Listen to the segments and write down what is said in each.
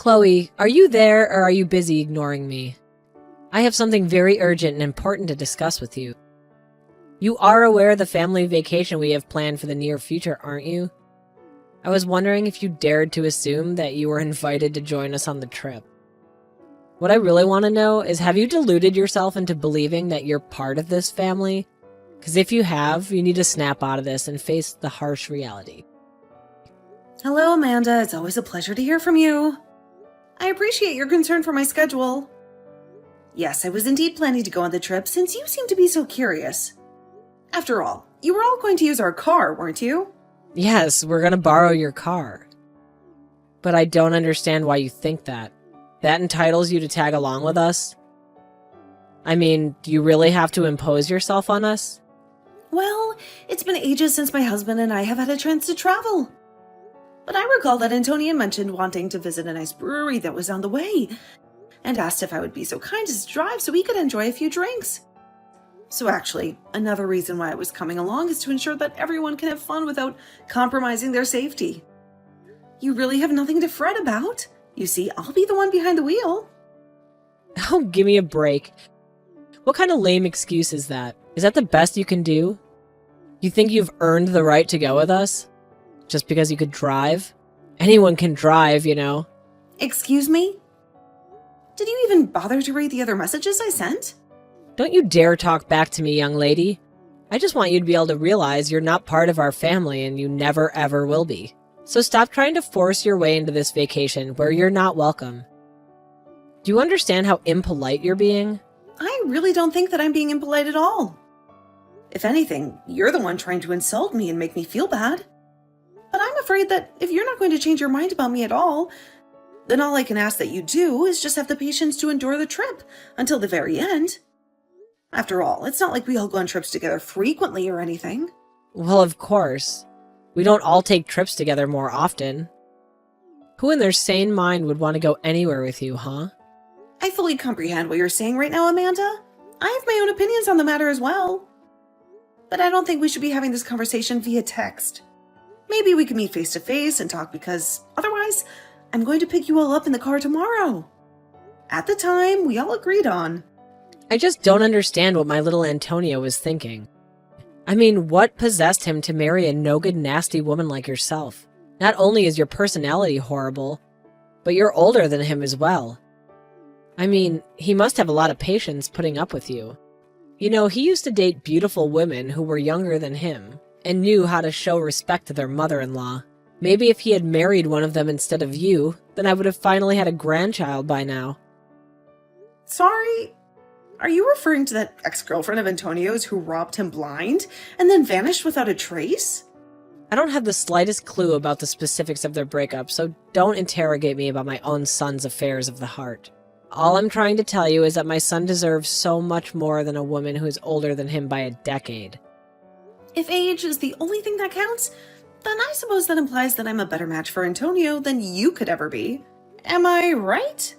Chloe, are you there or are you busy ignoring me? I have something very urgent and important to discuss with you. You are aware of the family vacation we have planned for the near future, aren't you? I was wondering if you dared to assume that you were invited to join us on the trip. What I really want to know is, have you deluded yourself into believing that you're part of this family? Because if you have, you need to snap out of this and face the harsh reality. Hello, Amanda. It's always a pleasure to hear from you. I appreciate your concern for my schedule. Yes, I was indeed planning to go on the trip since you seem to be so curious. After all, you were all going to use our car, weren't you? Yes, we're going to borrow your car. But I don't understand why you think that. That entitles you to tag along with us? I mean, do you really have to impose yourself on us? Well, it's been ages since my husband and I have had a chance to travel. But I recall that Antonia mentioned wanting to visit a nice brewery that was on the way, and asked if I would be so kind as to drive so we could enjoy a few drinks. So actually, another reason why I was coming along is to ensure that everyone can have fun without compromising their safety. You really have nothing to fret about. You see, I'll be the one behind the wheel. Oh, give me a break. What kind of lame excuse is that? Is that the best you can do? You think you've earned the right to go with us? Just because you could drive? Anyone can drive, you know. Excuse me? Did you even bother to read the other messages I sent? Don't you dare talk back to me, young lady. I just want you to be able to realize you're not part of our family and you never ever will be. So stop trying to force your way into this vacation where you're not welcome. Do you understand how impolite you're being? I really don't think that I'm being impolite at all. If anything, you're the one trying to insult me and make me feel bad. But I'm afraid that if you're not going to change your mind about me at all, then all I can ask that you do is just have the patience to endure the trip until the very end. After all, it's not like we all go on trips together frequently or anything. Well, of course. We don't all take trips together more often. Who in their sane mind would want to go anywhere with you, huh? I fully comprehend what you're saying right now, Amanda. I have my own opinions on the matter as well. But I don't think we should be having this conversation via text. Maybe we could meet face to face and talk, because otherwise, I'm going to pick you all up in the car tomorrow. At the time we all agreed on. I just don't understand what my little Antonio was thinking. I mean, what possessed him to marry a no-good nasty woman like yourself? Not only is your personality horrible, but you're older than him as well. I mean, he must have a lot of patience putting up with you. You know, he used to date beautiful women who were younger than him, and knew how to show respect to their mother-in-law. Maybe if he had married one of them instead of you, then I would have finally had a grandchild by now. Sorry, are you referring to that ex-girlfriend of Antonio's who robbed him blind and then vanished without a trace? I don't have the slightest clue about the specifics of their breakup, so don't interrogate me about my own son's affairs of the heart. All I'm trying to tell you is that my son deserves so much more than a woman who is older than him by a decade. If age is the only thing that counts, then I suppose that implies that I'm a better match for Antonio than you could ever be. Am I right?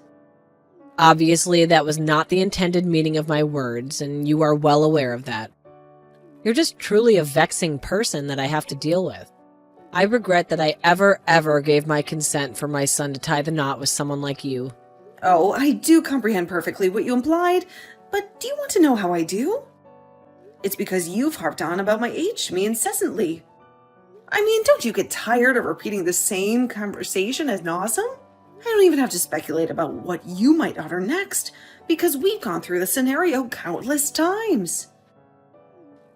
Obviously, that was not the intended meaning of my words, and you are well aware of that. You're just truly a vexing person that I have to deal with. I regret that I ever gave my consent for my son to tie the knot with someone like you. Oh, I do comprehend perfectly what you implied, but do you want to know how I do? It's because you've harped on about my age to me incessantly. I mean, don't you get tired of repeating the same conversation ad nauseam? I don't even have to speculate about what you might utter next, because we've gone through the scenario countless times.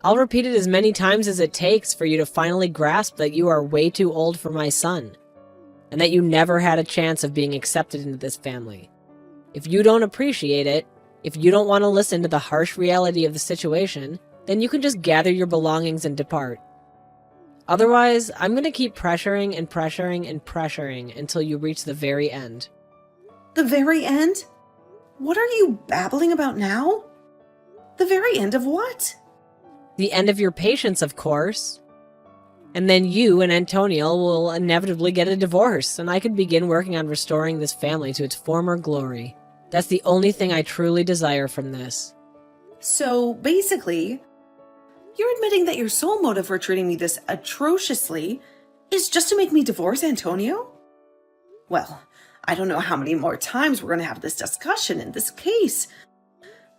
I'll repeat it as many times as it takes for you to finally grasp that you are way too old for my son, and that you never had a chance of being accepted into this family. If you don't appreciate it, if you don't want to listen to the harsh reality of the situation, then you can just gather your belongings and depart. Otherwise, I'm going to keep pressuring and pressuring and pressuring until you reach the very end. The very end? What are you babbling about now? The very end of what? The end of your patience, of course. And then you and Antonio will inevitably get a divorce, and I can begin working on restoring this family to its former glory. That's the only thing I truly desire from this. So, basically, you're admitting that your sole motive for treating me this atrociously is just to make me divorce Antonio? Well, I don't know how many more times we're going to have this discussion in this case.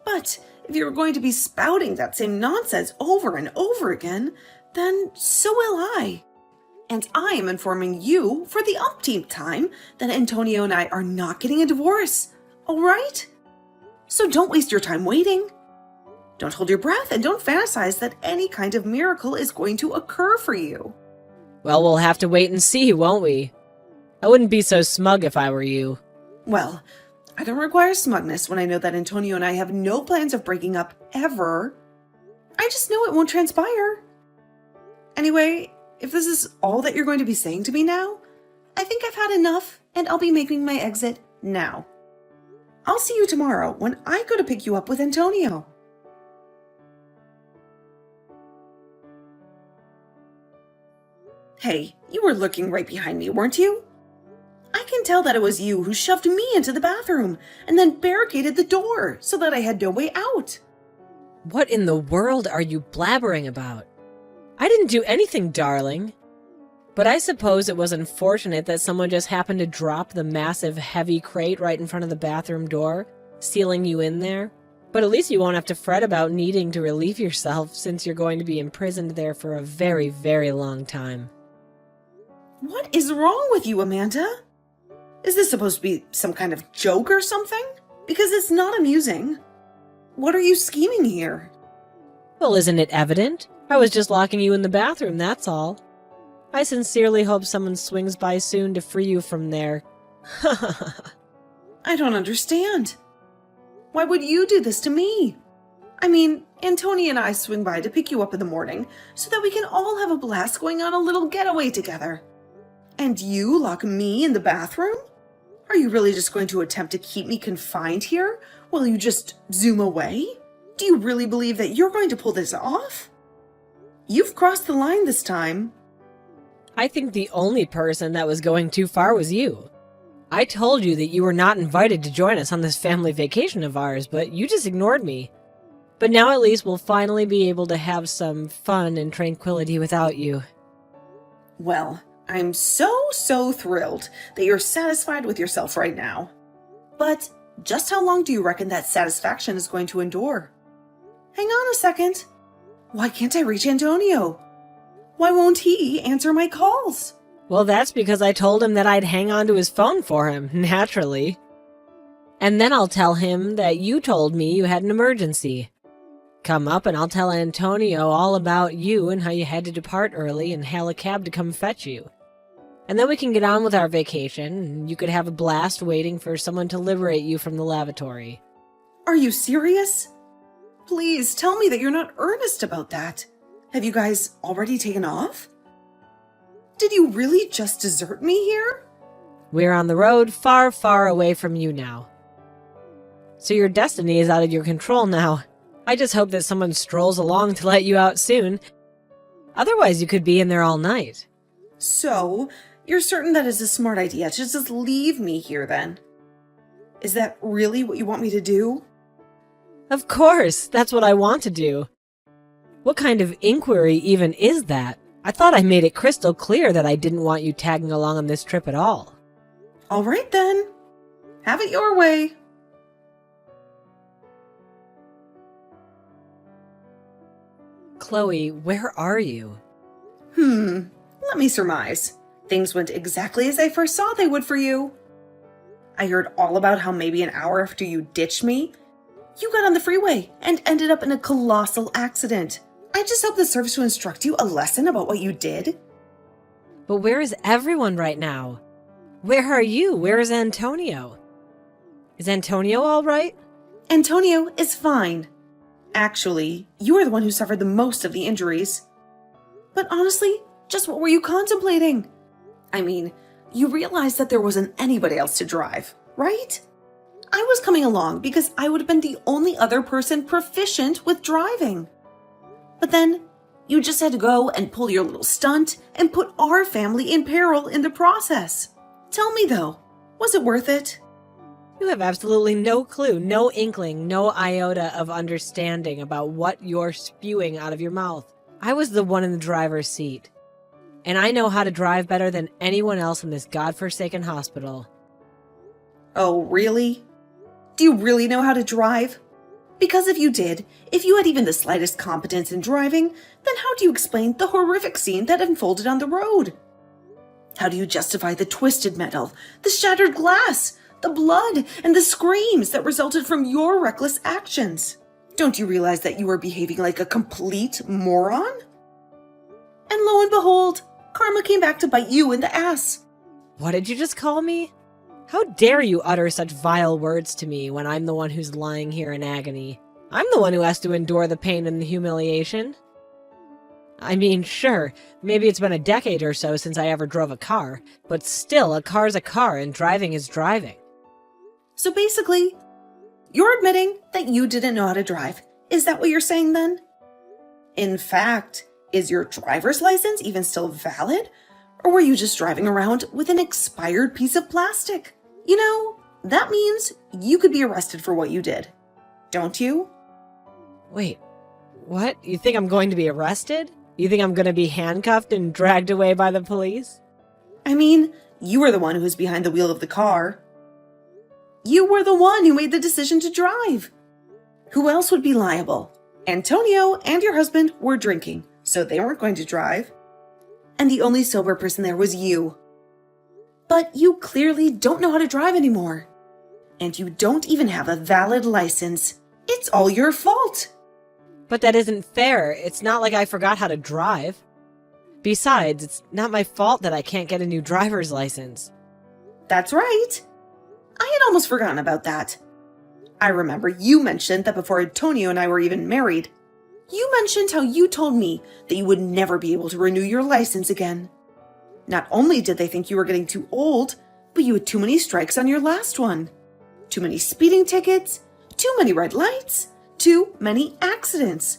But if you're going to be spouting that same nonsense over and over again, then so will I. And I am informing you for the umpteenth time that Antonio and I are not getting a divorce, all right? So don't waste your time waiting. Don't hold your breath and don't fantasize that any kind of miracle is going to occur for you. Well, we'll have to wait and see, won't we? I wouldn't be so smug if I were you. Well, I don't require smugness when I know that Antonio and I have no plans of breaking up ever. I just know it won't transpire. Anyway, if this is all that you're going to be saying to me now, I think I've had enough and I'll be making my exit now. I'll see you tomorrow when I go to pick you up with Antonio. Hey, you were looking right behind me, weren't you? I can tell that it was you who shoved me into the bathroom and then barricaded the door so that I had no way out. What in the world are you blabbering about? I didn't do anything, darling. But I suppose it was unfortunate that someone just happened to drop the massive, heavy crate right in front of the bathroom door, sealing you in there. But at least you won't have to fret about needing to relieve yourself since you're going to be imprisoned there for a very, very long time. What is wrong with you, Amanda? Is this supposed to be some kind of joke or something? Because it's not amusing. What are you scheming here? Well, isn't it evident? I was just locking you in the bathroom, that's all. I sincerely hope someone swings by soon to free you from there. I don't understand. Why would you do this to me? I mean, Antonia and I swing by to pick you up in the morning so that we can all have a blast going on a little getaway together. And you lock me in the bathroom? Are you really just going to attempt to keep me confined here while you just zoom away? Do you really believe that you're going to pull this off? You've crossed the line this time. I think the only person that was going too far was you. I told you that you were not invited to join us on this family vacation of ours, but you just ignored me. But now at least we'll finally be able to have some fun and tranquility without you. Well, I'm so thrilled that you're satisfied with yourself right now. But just how long do you reckon that satisfaction is going to endure? Hang on a second. Why can't I reach Antonio? Why won't he answer my calls? Well, that's because I told him that I'd hang on to his phone for him, naturally. And then I'll tell him that you told me you had an emergency. Come up and I'll tell Antonio all about you and how you had to depart early and hail a cab to come fetch you. And then we can get on with our vacation, and you could have a blast waiting for someone to liberate you from the lavatory. Are you serious? Please tell me that you're not earnest about that. Have you guys already taken off? Did you really just desert me here? We're on the road far, far away from you now. So your destiny is out of your control now. I just hope that someone strolls along to let you out soon. Otherwise, you could be in there all night. So, you're certain that it's a smart idea to just leave me here then? Is that really what you want me to do? Of course, that's what I want to do. What kind of inquiry even is that? I thought I made it crystal clear that I didn't want you tagging along on this trip at all. All right then. Have it your way. Chloe, where are you? Let me surmise. Things went exactly as I first saw they would for you. I heard all about how maybe an hour after you ditched me, you got on the freeway and ended up in a colossal accident. I just hope this serves to instruct you a lesson about what you did. But where is everyone right now? Where are you? Where is Antonio? Is Antonio all right? Antonio is fine. Actually, you are the one who suffered the most of the injuries. But honestly, just what were you contemplating? I mean, you realized that there wasn't anybody else to drive, right? I was coming along because I would have been the only other person proficient with driving. But then, you just had to go and pull your little stunt and put our family in peril in the process. Tell me though, was it worth it? You have absolutely no clue, no inkling, no iota of understanding about what you're spewing out of your mouth. I was the one in the driver's seat. And I know how to drive better than anyone else in this godforsaken hospital. Oh, really? Do you really know how to drive? Because if you did, if you had even the slightest competence in driving, then how do you explain the horrific scene that unfolded on the road? How do you justify the twisted metal, the shattered glass, the blood, and the screams that resulted from your reckless actions? Don't you realize that you were behaving like a complete moron? And lo and behold, karma came back to bite you in the ass. What did you just call me? How dare you utter such vile words to me when I'm the one who's lying here in agony? I'm the one who has to endure the pain and the humiliation. I mean, sure, maybe it's been a decade or so since I ever drove a car, but still, a car's a car and driving is driving. So basically, you're admitting that you didn't know how to drive. Is that what you're saying then? In fact, is your driver's license even still valid? Or were you just driving around with an expired piece of plastic? You know, that means you could be arrested for what you did. Don't you? Wait, what? You think I'm going to be arrested? You think I'm going to be handcuffed and dragged away by the police? I mean, you were the one who was behind the wheel of the car. You were the one who made the decision to drive. Who else would be liable? Antonio and your husband were drinking, so they weren't going to drive. And the only sober person there was you. But you clearly don't know how to drive anymore. And you don't even have a valid license. It's all your fault. But that isn't fair. It's not like I forgot how to drive. Besides, it's not my fault that I can't get a new driver's license. That's right. I had almost forgotten about that. I remember you mentioned that before Antonio and I were even married, you mentioned how you told me that you would never be able to renew your license again. Not only did they think you were getting too old, but you had too many strikes on your last one. Too many speeding tickets, too many red lights, too many accidents.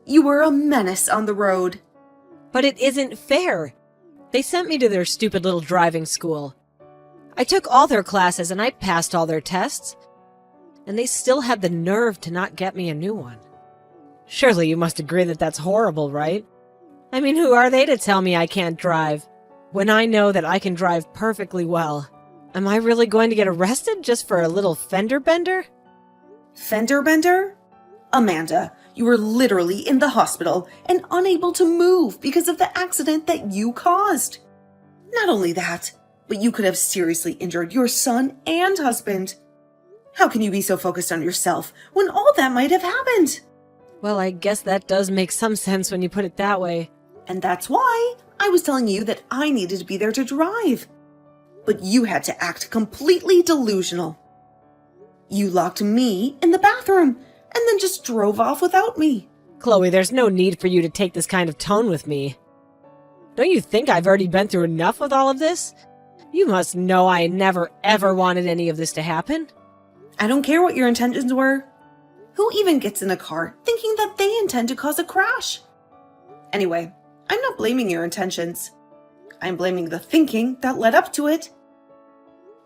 You were a menace on the road. But it isn't fair. They sent me to their stupid little driving school. I took all their classes and I passed all their tests. And they still had the nerve to not get me a new one. Surely you must agree that that's horrible, right? I mean, who are they to tell me I can't drive? When I know that I can drive perfectly well. Am I really going to get arrested just for a little fender bender? Fender bender? Amanda, you were literally in the hospital and unable to move because of the accident that you caused. Not only that, but you could have seriously injured your son and husband. How can you be so focused on yourself when all that might have happened? Well, I guess that does make some sense when you put it that way. And that's why I was telling you that I needed to be there to drive. But you had to act completely delusional. You locked me in the bathroom and then just drove off without me. Chloe, there's no need for you to take this kind of tone with me. Don't you think I've already been through enough with all of this? You must know I never ever wanted any of this to happen. I don't care what your intentions were. Who even gets in a car thinking that they intend to cause a crash? Anyway, I'm not blaming your intentions. I'm blaming the thinking that led up to it.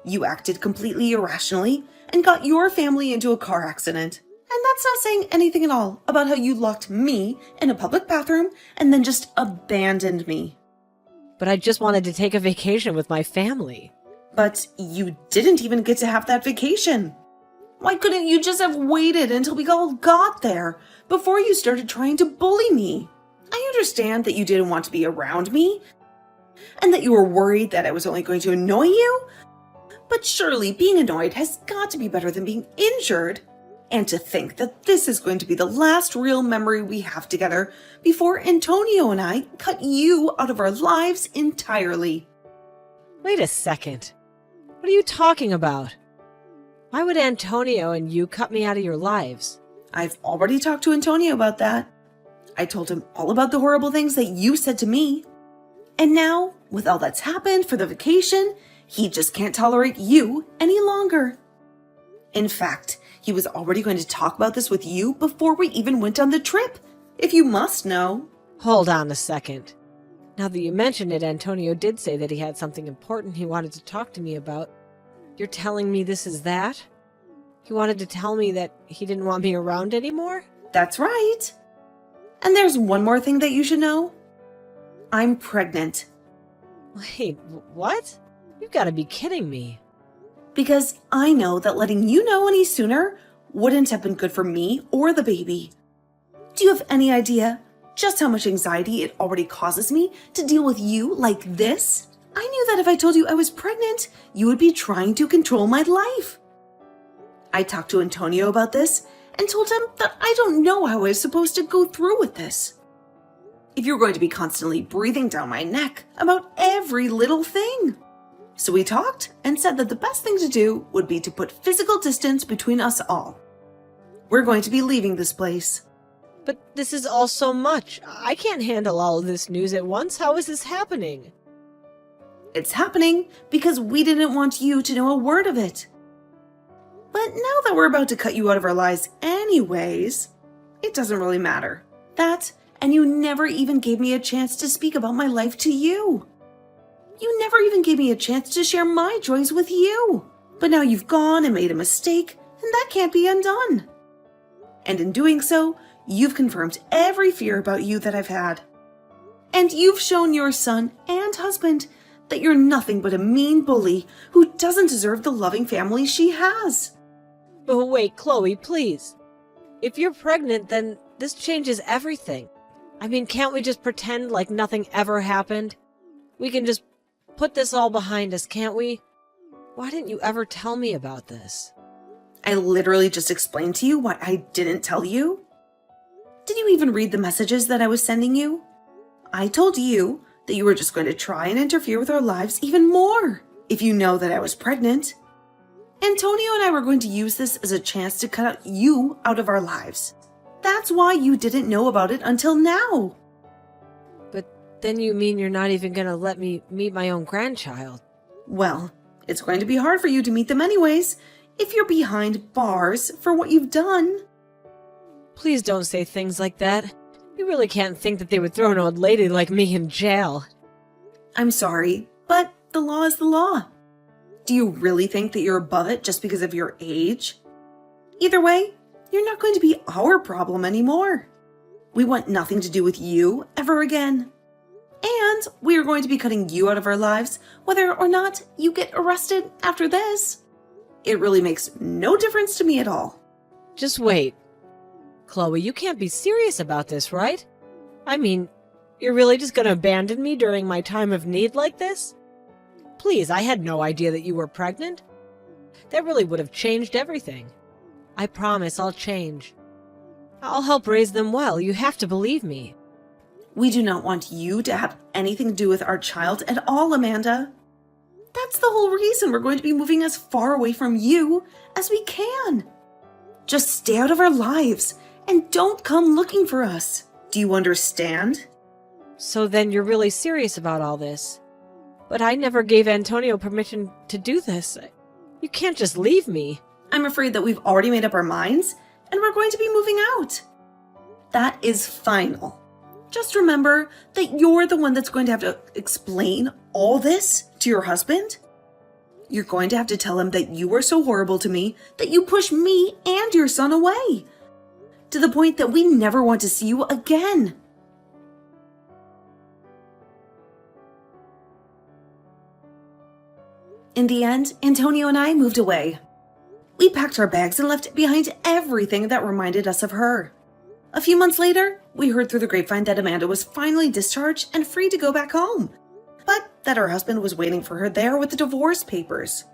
You acted completely irrationally and got your family into a car accident. And that's not saying anything at all about how you locked me in a public bathroom and then just abandoned me. But I just wanted to take a vacation with my family. But you didn't even get to have that vacation. Why couldn't you just have waited until we all got there before you started trying to bully me? I understand that you didn't want to be around me and that you were worried that I was only going to annoy you. But surely being annoyed has got to be better than being injured. And to think that this is going to be the last real memory we have together before Antonio and I cut you out of our lives entirely. Wait a second. What are you talking about? Why would Antonio and you cut me out of your lives? I've already talked to Antonio about that. I told him all about the horrible things that you said to me. And now, with all that's happened for the vacation, he just can't tolerate you any longer. In fact, he was already going to talk about this with you before we even went on the trip, if you must know. Hold on a second. Now that you mention it, Antonio did say that he had something important he wanted to talk to me about. You're telling me this is that? He wanted to tell me that he didn't want me around anymore? That's right. And there's one more thing that you should know. I'm pregnant. Wait, what? You've got to be kidding me. Because I know that letting you know any sooner wouldn't have been good for me or the baby. Do you have any idea just how much anxiety it already causes me to deal with you like this? I knew that if I told you I was pregnant, you would be trying to control my life. I talked to Antonio about this and told him that I don't know how I was supposed to go through with this. If you're going to be constantly breathing down my neck about every little thing. So we talked and said that the best thing to do would be to put physical distance between us all. We're going to be leaving this place. But this is all so much. I can't handle all of this news at once. How is this happening? It's happening because we didn't want you to know a word of it. But now that we're about to cut you out of our lives anyways, it doesn't really matter. That, and you never even gave me a chance to speak about my life to you. You never even gave me a chance to share my joys with you. But now you've gone and made a mistake, and that can't be undone. And in doing so, you've confirmed every fear about you that I've had. And you've shown your son and husband that you're nothing but a mean bully who doesn't deserve the loving family she has. But wait, Chloe, please. If you're pregnant, then this changes everything. I mean, can't we just pretend like nothing ever happened? We can just put this all behind us, can't we? Why didn't you ever tell me about this? I literally just explained to you why I didn't tell you. Did you even read the messages that I was sending you? I told you that you were just going to try and interfere with our lives even more if you know that I was pregnant. Antonio and I were going to use this as a chance to cut you out of our lives. That's why you didn't know about it until now. But then you mean you're not even going to let me meet my own grandchild? Well, it's going to be hard for you to meet them anyways if you're behind bars for what you've done. Please don't say things like that. You really can't think that they would throw an old lady like me in jail. I'm sorry, but the law is the law. Do you really think that you're above it just because of your age? Either way, you're not going to be our problem anymore. We want nothing to do with you ever again. And we are going to be cutting you out of our lives, whether or not you get arrested after this. It really makes no difference to me at all. Just wait. Chloe, you can't be serious about this, right? I mean, you're really just gonna abandon me during my time of need like this? Please, I had no idea that you were pregnant. That really would have changed everything. I promise I'll change. I'll help raise them well. You have to believe me. We do not want you to have anything to do with our child at all, Amanda. That's the whole reason we're going to be moving as far away from you as we can. Just stay out of our lives and don't come looking for us. Do you understand? So then you're really serious about all this. But I never gave Antonio permission to do this. You can't just leave me. I'm afraid that we've already made up our minds and we're going to be moving out. That is final. Just remember that you're the one that's going to have to explain all this to your husband. You're going to have to tell him that you were so horrible to me that you pushed me and your son away, to the point that we never want to see you again. In the end, Antonio and I moved away. We packed our bags and left behind everything that reminded us of her. A few months later, we heard through the grapevine that Amanda was finally discharged and free to go back home, but that her husband was waiting for her there with the divorce papers.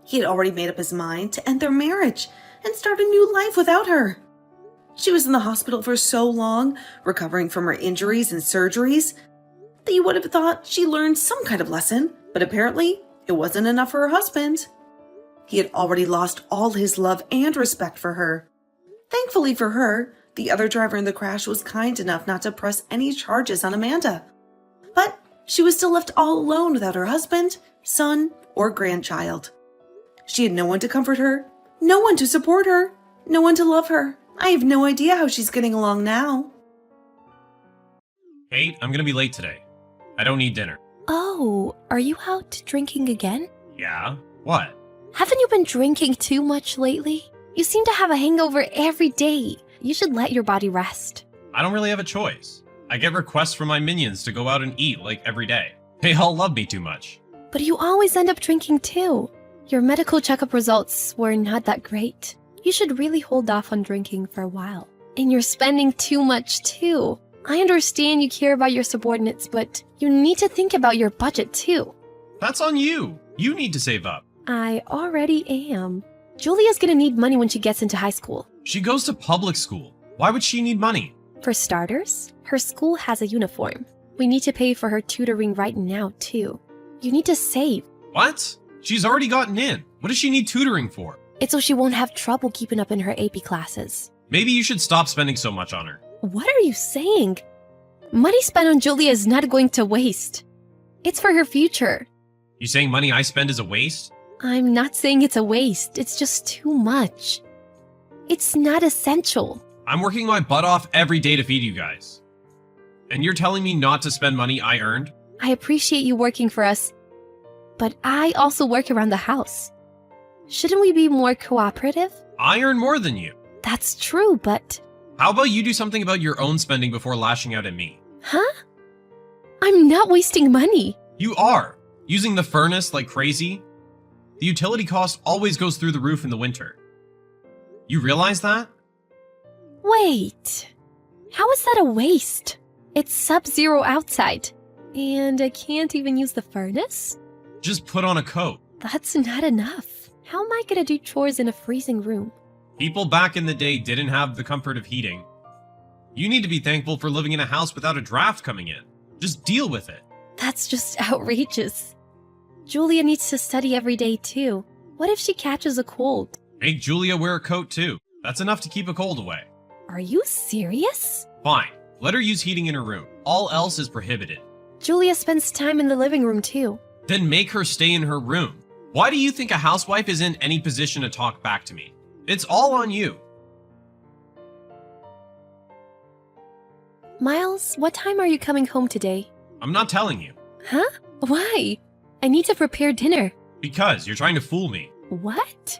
He had already made up his mind to end their marriage and start a new life without her. She was in the hospital for so long, recovering from her injuries and surgeries, that you would have thought she learned some kind of lesson, but apparently it wasn't enough for her husband. He had already lost all his love and respect for her. Thankfully for her, the other driver in the crash was kind enough not to press any charges on Amanda. But she was still left all alone without her husband, son, or grandchild. She had no one to comfort her, no one to support her, no one to love her. I have no idea how she's getting along now. Kate, I'm gonna be late today. I don't need dinner. Oh, are you out drinking again? Yeah? What? Haven't you been drinking too much lately? You seem to have a hangover every day. You should let your body rest. I don't really have a choice. I get requests from my minions to go out and eat like every day. They all love me too much. But you always end up drinking too. Your medical checkup results were not that great. You should really hold off on drinking for a while. And you're spending too much too. I understand you care about your subordinates, but you need to think about your budget too. That's on you. You need to save up. I already am. Julia's gonna need money when she gets into high school. She goes to public school. Why would she need money? For starters, her school has a uniform. We need to pay for her tutoring right now too. You need to save. What? She's already gotten in. What does she need tutoring for? It's so she won't have trouble keeping up in her AP classes. Maybe you should stop spending so much on her. What are you saying? Money spent on Julia is not going to waste. It's for her future. You saying money I spend is a waste? I'm not saying it's a waste, it's just too much. It's not essential. I'm working my butt off every day to feed you guys. And you're telling me not to spend money I earned? I appreciate you working for us, but I also work around the house. Shouldn't we be more cooperative? I earn more than you. That's true, but... How about you do something about your own spending before lashing out at me? Huh? I'm not wasting money. You are. Using the furnace like crazy. The utility cost always goes through the roof in the winter. You realize that? Wait. How is that a waste? It's sub-zero outside. And I can't even use the furnace? Just put on a coat. That's not enough. How am I gonna do chores in a freezing room? People back in the day didn't have the comfort of heating. You need to be thankful for living in a house without a draft coming in. Just deal with it. That's just outrageous. Julia needs to study every day too. What if she catches a cold? Make Julia wear a coat too. That's enough to keep a cold away. Are you serious? Fine. Let her use heating in her room. All else is prohibited. Julia spends time in the living room too. Then make her stay in her room. Why do you think a housewife is in any position to talk back to me? It's all on you. Miles, what time are you coming home today? I'm not telling you. Huh? Why? I need to prepare dinner. Because you're trying to fool me. What?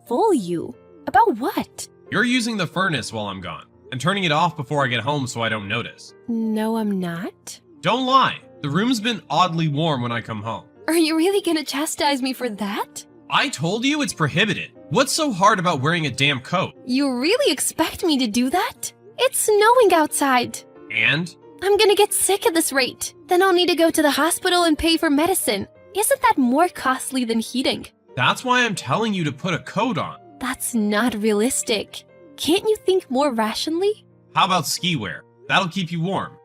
Fool you? About what? You're using the furnace while I'm gone, and turning it off before I get home so I don't notice. No, I'm not. Don't lie. The room's been oddly warm when I come home. Are you really gonna chastise me for that? I told you it's prohibited. What's so hard about wearing a damn coat? You really expect me to do that? It's snowing outside. And? I'm gonna get sick at this rate. Then I'll need to go to the hospital and pay for medicine. Isn't that more costly than heating? That's why I'm telling you to put a coat on. That's not realistic. Can't you think more rationally? How about ski wear? That'll keep you warm.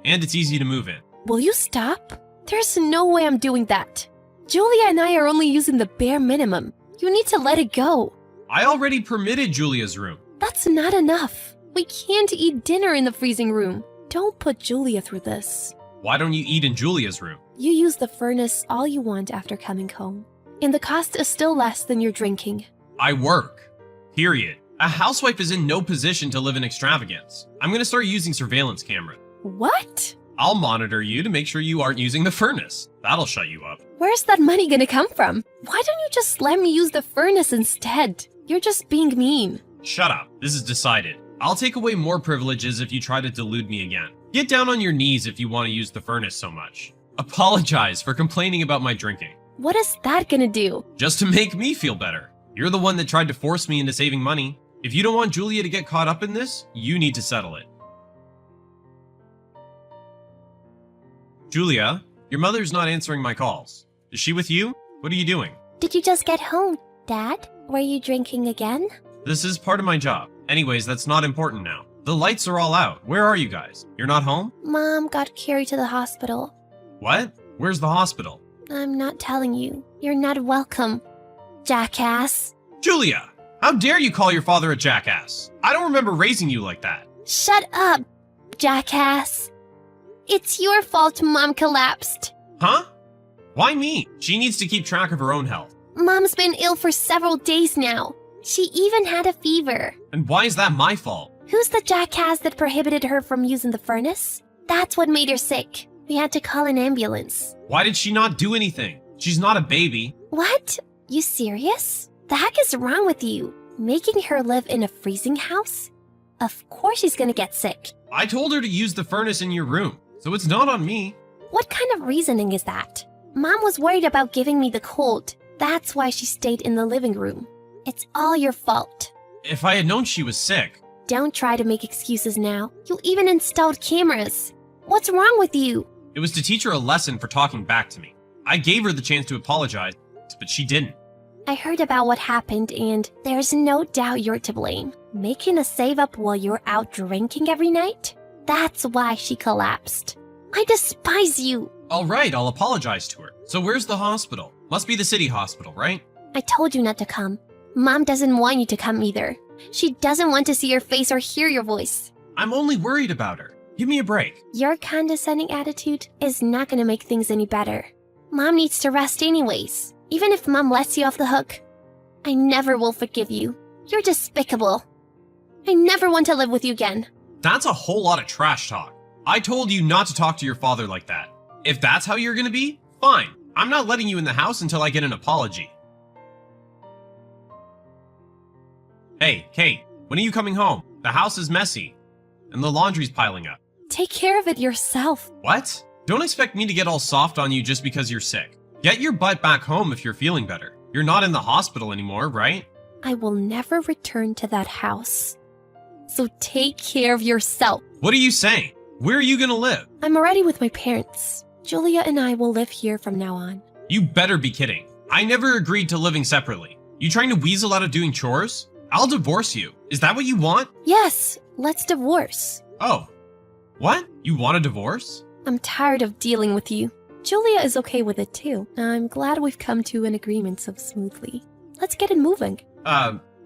And it's easy to move in. Will you stop? There's no way I'm doing that. Julia and I are only using the bare minimum. You need to let it go. I already permitted Julia's room. That's not enough. We can't eat dinner in the freezing room. Don't put Julia through this. Why don't you eat in Julia's room? You use the furnace all you want after coming home. And the cost is still less than your drinking. I work. Period. A housewife is in no position to live in extravagance. I'm gonna start using surveillance camera. What? I'll monitor you to make sure you aren't using the furnace. That'll shut you up. Where's that money gonna come from? Why don't you just let me use the furnace instead? You're just being mean. Shut up. This is decided. I'll take away more privileges if you try to delude me again. Get down on your knees if you want to use the furnace so much. Apologize for complaining about my drinking. What is that gonna do? Just to make me feel better. You're the one that tried to force me into saving money. If you don't want Julia to get caught up in this, you need to settle it. Julia, your mother's not answering my calls. Is she with you? What are you doing? Did you just get home, Dad? Were you drinking again? This is part of my job. Anyways, that's not important now. The lights are all out. Where are you guys? You're not home? Mom got carried to the hospital. What? Where's the hospital? I'm not telling you. You're not welcome, jackass. Julia! How dare you call your father a jackass? I don't remember raising you like that. Shut up, jackass. It's your fault Mom collapsed. Huh? Why me? She needs to keep track of her own health. Mom's been ill for several days now. She even had a fever. And why is that my fault? Who's the jackass that prohibited her from using the furnace? That's what made her sick. We had to call an ambulance. Why did she not do anything? She's not a baby. What? You serious? The heck is wrong with you? Making her live in a freezing house? Of course she's gonna get sick. I told her to use the furnace in your room, so it's not on me. What kind of reasoning is that? Mom was worried about giving me the cold. That's why she stayed in the living room. It's all your fault. If I had known she was sick, Don't try to make excuses now. You even installed cameras. What's wrong with you? it was to teach her a lesson for talking back to me. I gave her the chance to apologize, but she didn't. I heard about what happened, and there's no doubt you're to blame. Making a save up while you're out drinking every night? That's why she collapsed. I despise you. All right, I'll apologize to her. So where's the hospital? Must be the city hospital, right? I told you not to come. Mom doesn't want you to come either. She doesn't want to see your face or hear your voice. I'm only worried about her. Give me a break. Your condescending attitude is not gonna make things any better. Mom needs to rest anyways, even if Mom lets you off the hook. I never will forgive you. You're despicable. I never want to live with you again. That's a whole lot of trash talk. I told you not to talk to your father like that. If that's how you're gonna be, fine. I'm not letting you in the house until I get an apology. Hey, Kate, when are you coming home? The house is messy, and the laundry's piling up. Take care of it yourself. What? Don't expect me to get all soft on you just because you're sick. Get your butt back home if you're feeling better. You're not in the hospital anymore, right? I will never return to that house. So take care of yourself. What are you saying? Where are you gonna live? I'm already with my parents. Julia and I will live here from now on. You better be kidding. I never agreed to living separately. You trying to weasel out of doing chores? I'll divorce you. Is that what you want? Yes, let's divorce. Oh. What? You want a divorce? I'm tired of dealing with you. Julia is okay with it too. I'm glad we've come to an agreement so smoothly. Let's get it moving.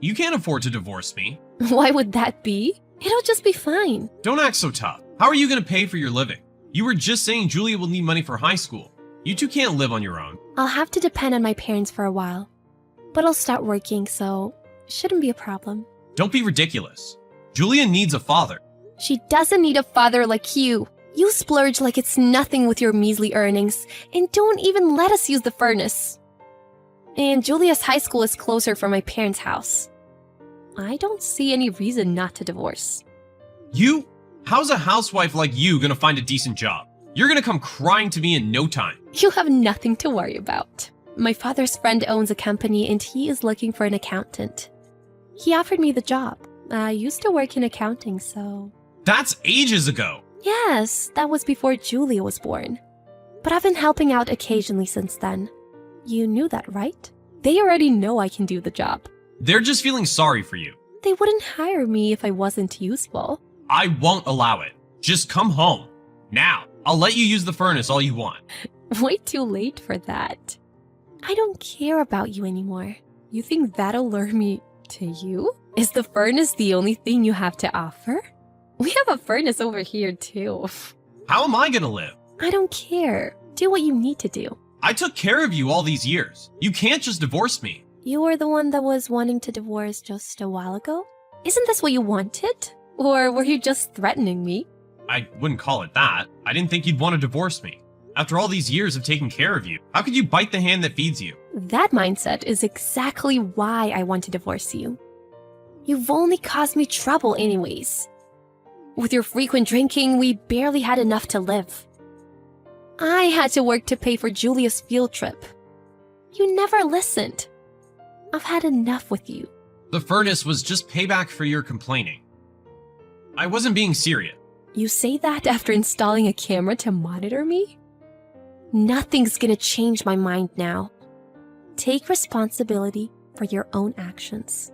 You can't afford to divorce me. Why would that be? It'll just be fine. Don't act so tough. How are you gonna pay for your living? You were just saying Julia will need money for high school. You two can't live on your own. I'll have to depend on my parents for a while. But I'll start working, so shouldn't be a problem. Don't be ridiculous. Julia needs a father. She doesn't need a father like you. You splurge like it's nothing with your measly earnings, and don't even let us use the furnace. And Julia's high school is closer from my parents' house. I don't see any reason not to divorce. You? How's a housewife like you gonna find a decent job? You're gonna come crying to me in no time. You have nothing to worry about. My father's friend owns a company and he is looking for an accountant. He offered me the job. I used to work in accounting, so... That's ages ago. Yes, that was before Julia was born. But I've been helping out occasionally since then. You knew that, right? They already know I can do the job. They're just feeling sorry for you. They wouldn't hire me if I wasn't useful. I won't allow it. Just come home. Now. I'll let you use the furnace all you want. Way too late for that. I don't care about you anymore. You think that'll lure me to you? Is the furnace the only thing you have to offer? We have a furnace over here too. How am I gonna live? I don't care. Do what you need to do. I took care of you all these years. You can't just divorce me. You were the one that was wanting to divorce just a while ago? Isn't this what you wanted? Or were you just threatening me? I wouldn't call it that. I didn't think you'd want to divorce me. After all these years of taking care of you, how could you bite the hand that feeds you? That mindset is exactly why I want to divorce you. You've only caused me trouble anyways. With your frequent drinking, we barely had enough to live. I had to work to pay for Julia's field trip. You never listened. I've had enough with you. The furnace was just payback for your complaining. I wasn't being serious. You say that after installing a camera to monitor me? Nothing's gonna change my mind now. Take responsibility for your own actions.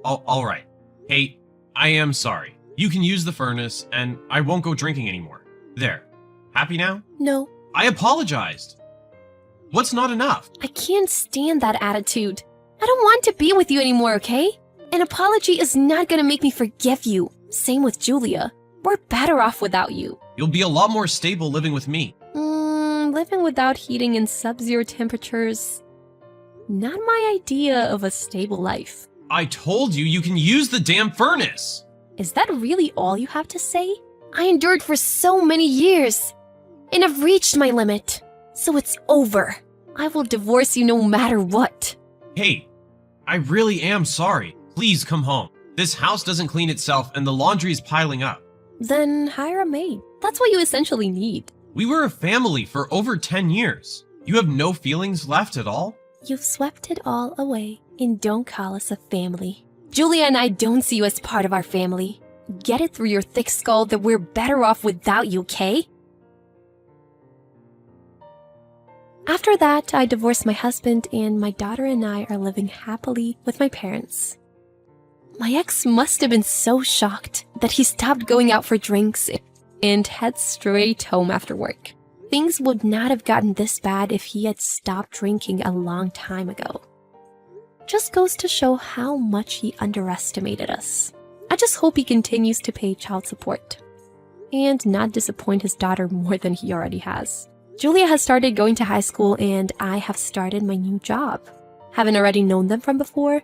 All right. Hey, I am sorry. You can use the furnace, and I won't go drinking anymore. There. Happy now? No, I apologized. What's not enough? I can't stand that attitude. I don't want to be with you anymore, okay? An apology is not gonna make me forgive you. Same with Julia. We're better off without you. You'll be a lot more stable living with me. Living without heating in sub-zero temperatures. Not my idea of a stable life. I told you you can use the damn furnace. Is that really all you have to say? I endured for so many years, and I've reached my limit. So it's over. I will divorce you no matter what. Hey, I really am sorry. Please come home. This house doesn't clean itself and the laundry is piling up. Then hire a maid. That's what you essentially need. We were a family for over 10 years. You have no feelings left at all? You've swept it all away, and don't call us a family. Julia and I don't see you as part of our family. Get it through your thick skull that we're better off without you, Kay? After that, I divorced my husband, and my daughter and I are living happily with my parents. My ex must have been so shocked that he stopped going out for drinks and heads straight home after work. Things would not have gotten this bad if he had stopped drinking a long time ago. Just goes to show how much he underestimated us. I just hope he continues to pay child support and not disappoint his daughter more than he already has. Julia has started going to high school, and I have started my new job. Haven't already known them from before?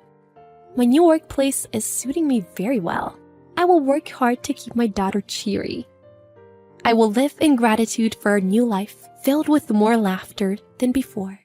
My new workplace is suiting me very well. I will work hard to keep my daughter cheery. I will live in gratitude for a new life filled with more laughter than before.